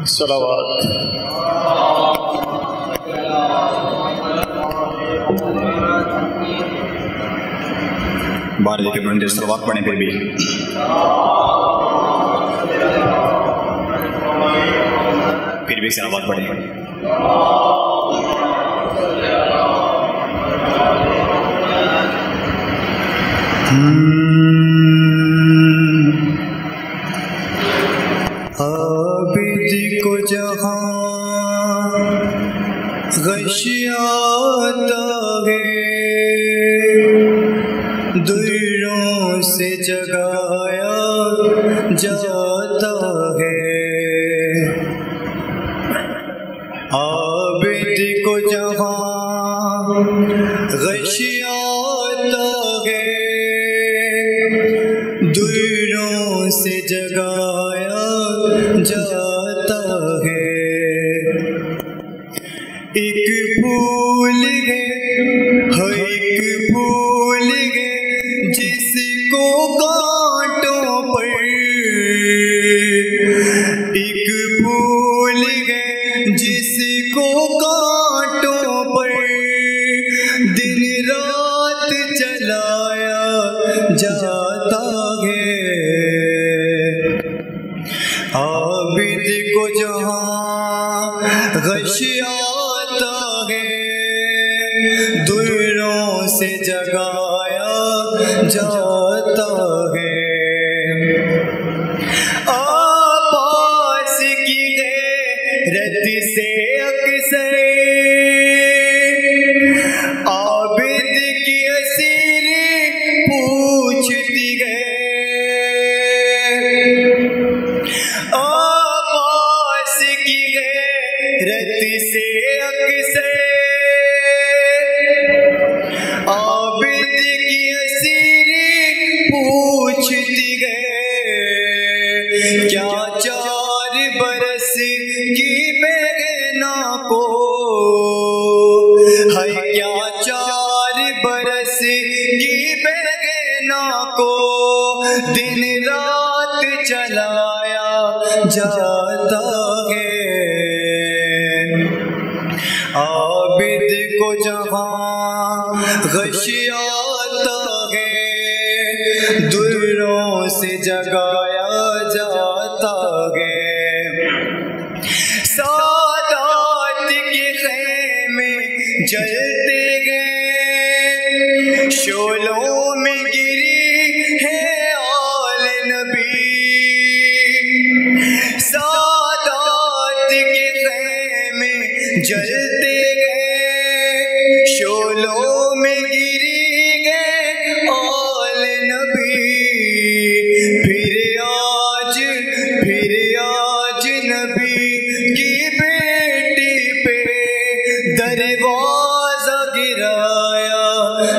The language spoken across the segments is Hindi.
सलावत। भारत के बुलंद सलावत पढ़ें फिर भी। सलावत पढ़ें। आबिद को जहाँ गशियाता है, दूरों से जगाया जाता है। आबिद को जहाँ गशियाता है, दूरों से जगाया जाता है। एक फूल है, एक फूल है जिसको कांटों पर, एक फूल है जिसको कांटों पर दिन रात चलाया जाता है। आबिद को जहाँ गशियाता है, दूरों से जगाया जाता है। पास की गैरत से अक्सर आबिद की असीर पूछती है। पास की गैरत से अक्सर आबिद की असीर पूछती है। क्या 4 बरस की बेगना को है, क्या 4 बरस की बेगना को दिन रात चलाया जाता है। आबिद को जहाँ गशियाता है, दूरों से जगाया जाता है। सादात के ख़ैमे जलते गए, शोलों में गिरी है आल नबी। सादात के ख़ैमे जलते गए, शोलों में गिरी गए आल नबी। फिर आज नबी की बेटी पे दरवाजा गिराया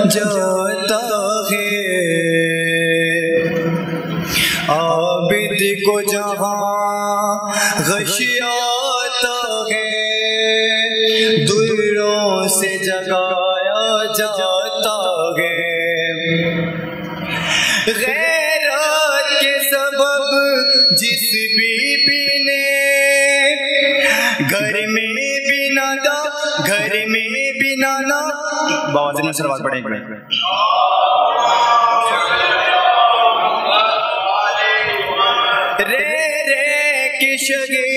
जाता है। आबिद को जहाँ गशियाता है, दूरों से जगाया जाता है। गैरत के सबब जिस बीबी ने घर में बिना दा, घर में बिना ना, बाबा जी सलावत पढ़ेंगे। रे के शगे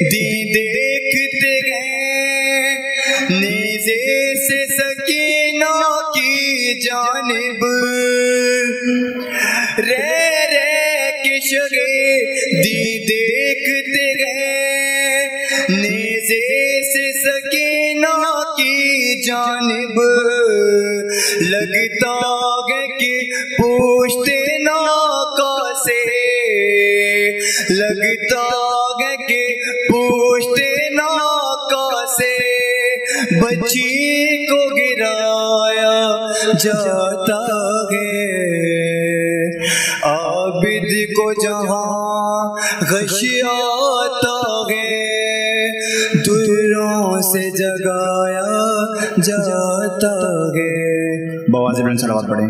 दी देखते गए, नेज़े से सकीना की जानिब। रे के शगे दी देखते गए, नेज़े से सकीना की जानिब। लगता है कि पूछते नाका से, लगता है कि पूछते नाका से बच्ची को गिराया जाता है। आबिद को जहाँ गशियाता है, दूरों से जगाया जाता है। बाबा जी सलावत पढ़ें।